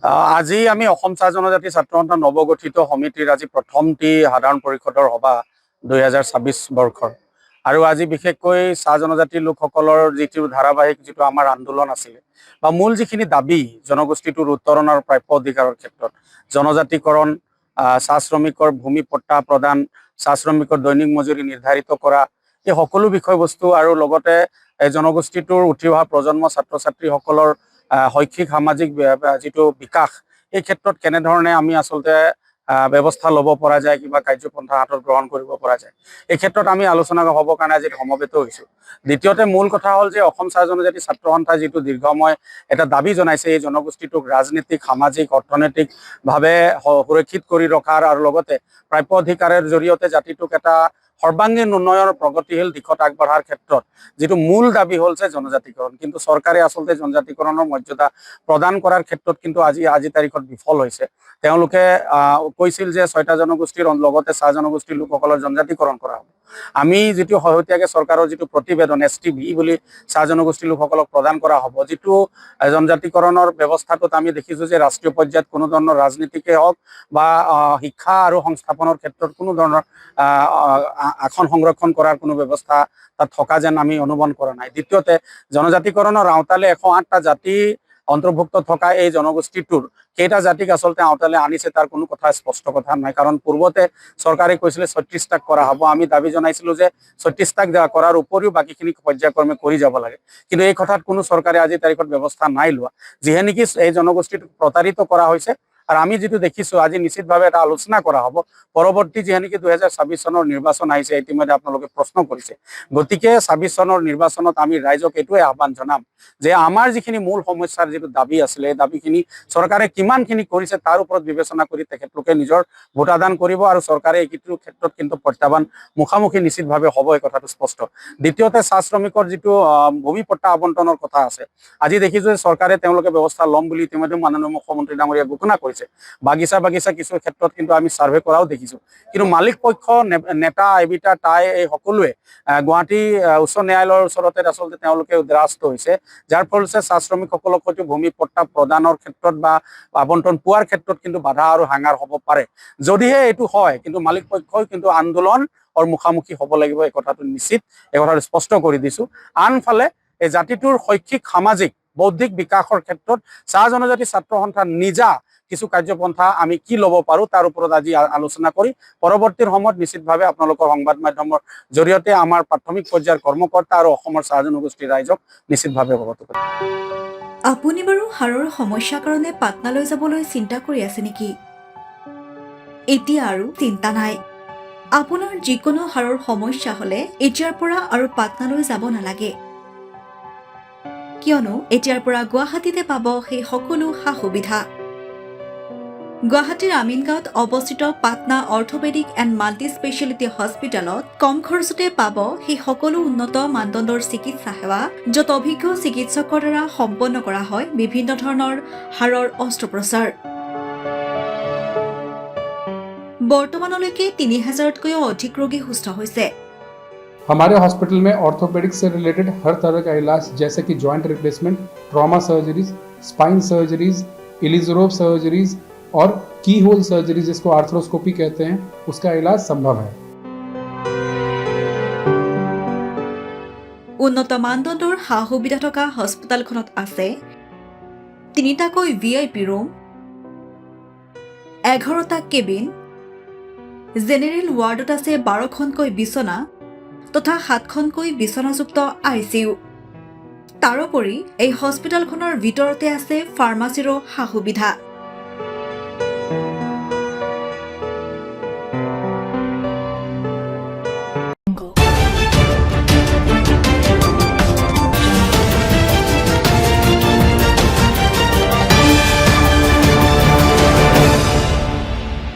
আজি আমি অসম চাহ জনজাতি ছাত্ৰ সন্থা নৱগঠিত সমিতিৰ আজি প্ৰথমটি সাধাৰণ পৰিষদৰ সভা 2026 বৰ্ষৰ আৰু আজি বিশেষকৈ চাহ জনজাতি লোকসকলৰ যিটো ধাৰাবাহিক যিটো আমাৰ আন্দোলন আছিলে বা মূল যিখিনি দাবী জনগোষ্ঠীটোৰ উত্তৰণ আৰু প্ৰাপ্য অধিকাৰৰ ক্ষেত্ৰত জনজাতিকৰণ, চাহ শ্ৰমিকৰ ভূমি পট্টা প্ৰদান, চাহ শ্ৰমিকৰ দৈনিক মজুৰি নিৰ্ধাৰিত কৰা, এই সকলো বিষয়বস্তু আৰু লগতে জনগোষ্ঠীটোৰ উঠি অহা প্ৰজন্ম ছাত্ৰ ছাত্ৰীসকলৰ শৈক্ষিক সামাজিক যিটো বিকাশ এই ক্ষেত্ৰত কেনেধৰণে আমি আচলতে ব্যৱস্থা ল'ব পৰা যায়, কিবা কাৰ্যপন্থা হাতত গ্ৰহণ কৰিব পৰা যায়, এই ক্ষেত্ৰত আমি আলোচনা হ'বৰ কাৰণে আজি সমবেত হৈছোঁ। দ্বিতীয়তে মূল কথা হ'ল যে অসম চাহ জনজাতি ছাত্ৰ সন্থাই যিটো দীৰ্ঘময় এটা দাবী জনাইছে এই জনগোষ্ঠীটোক ৰাজনীতিক, সামাজিক, অৰ্থনৈতিকভাৱে সুৰক্ষিত কৰি ৰখাৰ আৰু লগতে প্ৰাপ্য অধিকাৰৰ জৰিয়তে জাতিটোক এটা সৰ্বাংগীন উন্নয়নৰ প্ৰগতিশীল দিশত আগবঢ়াৰ ক্ষেত্ৰত যিটো মূল দাবী হ'ল যে জনজাতিকৰণ, কিন্তু চৰকাৰে আচলতে জনজাতিকৰণৰ মৰ্যাদা প্ৰদান কৰাৰ ক্ষেত্ৰত কিন্তু আজি তাৰিখত বিফল হৈছে। তেওঁলোকে কৈছিল যে 6টা জনগোষ্ঠীৰ লগতে চাহ জনগোষ্ঠীৰ লোকসকলৰ জনজাতিকৰণ কৰা হ'ব। আমি যিটো শেহতীয়াকৈ চৰকাৰৰ যিটো প্ৰতিবেদন STV বুলি চাহ জনগোষ্ঠীৰ লোকসকলক প্ৰদান কৰা হ'ব, যিটো জনজাতিকৰণৰ ব্যৱস্থাটোত আমি দেখিছোঁ যে ৰাষ্ট্ৰীয় পৰ্যায়ত কোনো ধৰণৰ ৰাজনীতিকে হওক বা শিক্ষা আৰু সংস্থাপনৰ ক্ষেত্ৰত কোনো ধৰণৰ আসন সংৰক্ষণ কৰাৰ কোনো ব্যৱস্থা তাত থকা যেন আমি অনুমান কৰা নাই। দ্বিতীয়তে জনজাতিকৰণৰ আওতালে 108টা জাতি অন্তৰ্ভুক্ত থকা এই জনগোষ্ঠীটোৰ কেইটা জাতিক আচলতে আওতালে আনিছে তাৰ কোনো কথা স্পষ্ট কথা নাই, কাৰণ পূৰ্বতে চৰকাৰে কৈছিলে 36টাক কৰা হ'ব। আমি দাবী জনাইছিলোঁ যে 36টাক কৰাৰ উপৰিও বাকীখিনি পৰ্যায়ক্ৰমে কৰি যাব লাগে, কিন্তু এই কথাত কোনো চৰকাৰে আজি তাৰিখত ব্যৱস্থা নাই লোৱা, যিহে নেকি এই জনগোষ্ঠীটোক প্ৰতাৰিত কৰা হৈছে। আৰু আমি যিটো দেখিছোঁ আজি নিশ্চিতভাৱে এটা আলোচনা কৰা হ'ব পৰৱৰ্তী যিহে নেকি 2026 চনৰ নিৰ্বাচন আহিছে, ইতিমধ্যে আপোনালোকে প্ৰশ্ন কৰিছে। গতিকে 26 চনৰ নিৰ্বাচনত আমি ৰাইজক এইটোৱে আহ্বান জনাম যে আমাৰ যিখিনি মূল সমস্যাৰ যিটো দাবী আছিলে এই দাবীখিনি চৰকাৰে কিমানখিনি কৰিছে তাৰ ওপৰত বিবেচনা কৰি তেখেতলোকে নিজৰ ভোটাদান কৰিব, আৰু চৰকাৰে এইটোৰ ক্ষেত্ৰত কিন্তু প্ৰত্যাহ্বান মুখামুখি নিশ্চিতভাৱে হ'ব, এই কথাটো স্পষ্ট। দ্বিতীয়তে চাহ শ্ৰমিকৰ যিটো ভূমি পট্টা আবণ্টনৰ কথা আছে, আজি দেখিছোঁ যে চৰকাৰে তেওঁলোকে ব্যৱস্থা ল'ম বুলি ইতিমধ্যে মাননীয় মুখ্যমন্ত্ৰী ডাঙৰীয়া ঘোষণা কৰিছে। বাগিচা কিছু ক্ষেত্ৰত কিন্তু আমি ছাৰ্ভে কৰাও দেখিছোঁ, কিন্তু মালিক পক্ষ নেতা এবিটা তাই এই সকলোৱে গুৱাহাটী উচ্চ ন্যায়ালয়ৰ ওচৰতে আচলতে তেওঁলোকে দ্বাৰস্থ হৈছে, যাৰ ফলতে চাহ শ্ৰমিকসকলক হয়তো ভূমি পট্টা প্ৰদানৰ ক্ষেত্ৰত বা আবণ্টন পোৱাৰ ক্ষেত্ৰত কিন্তু বাধা আৰু হাঙাৰ হ'ব পাৰে। যদিহে এইটো হয়, কিন্তু মালিক পক্ষই কিন্তু আন্দোলন মুখামুখি হ'ব লাগিব, এই কথাটো নিশ্চিত, এই কথাটো স্পষ্ট কৰি দিছোঁ। আনফালে এই জাতিটোৰ শৈক্ষিক, সামাজিক, বৌদ্ধিক বিকাশৰ ক্ষেত্ৰত চাহ জনজাতি ছাত্ৰ সন্থা নিজা কিছু কাৰ্যপন্থা আমি কি ল'ব পাৰোঁ তাৰ ওপৰত আজি আলোচনা কৰি পৰৱৰ্তী সময়ত নিশ্চিতভাৱে আপোনালোকৰ সংবাদ মাধ্যমৰ জৰিয়তে আমাৰ প্ৰাথমিক পৰ্যায়ৰ কৰ্মকৰ্তা আৰু অসমৰ চাহ জনগোষ্ঠীৰ ৰাইজক নিশ্চিতভাৱে অৱগত কৰিম। আপুনি বাৰু হাড়ৰ সমস্যাৰ কাৰণে পাটনালৈ যাবলৈ চিন্তা কৰি আছে নেকি? এতিয়া আৰু চিন্তা নাই। আপোনাৰ যিকোনো হাড়ৰ সমস্যা হ'লে এতিয়াৰ পৰা আৰু পাটনালৈ যাব নালাগে, কিয়নো এতিয়াৰ পৰা গুৱাহাটীতে পাব সেই সকলো সা সুবিধা। গুৱাহাটীৰ আমিনগাঁৱত অৱস্থিত Patna orthopaedic and multi speciality হস্পিটেলত কম খৰচতে পাব সেই সকলো উন্নত মানদণ্ডৰ চিকিৎসা সেৱা, য'ত অভিজ্ঞ চিকিৎসকৰ দ্বাৰা সম্পন্ন কৰা হয় বিভিন্ন ধৰণৰ হাড়ৰ অস্ত্ৰোপচাৰ। বৰ্তমানলৈকে 3000তকৈও অধিক ৰোগী সুস্থ হৈছে। हमारे हॉस्पिटल में ऑर्थोपेडिक्स से रिलेटेड हर तरह का इलाज जैसे कि joint replacement, trauma surgeries, spine surgeries, Ilizarov surgeries और की होल सर्जरी जिसको आर्थ्रोस्कोपी कहते हैं, उसका इलाज संभव है। উন্নত মানদণ্ডৰ সা সুবিধা থকা হস্পিটেলখনত আছে 3টাকৈ VIP ৰুম, 11টা কেবিন, জেনেৰেল ৱাৰ্ডত আছে 12খনকৈ বিচনা তথা 7খনকৈ বিচনাযুক্ত ICU। তাৰোপৰি এই হস্পিটেলখনৰ ভিতৰতে আছে ফাৰ্মাচীৰো সা সুবিধা।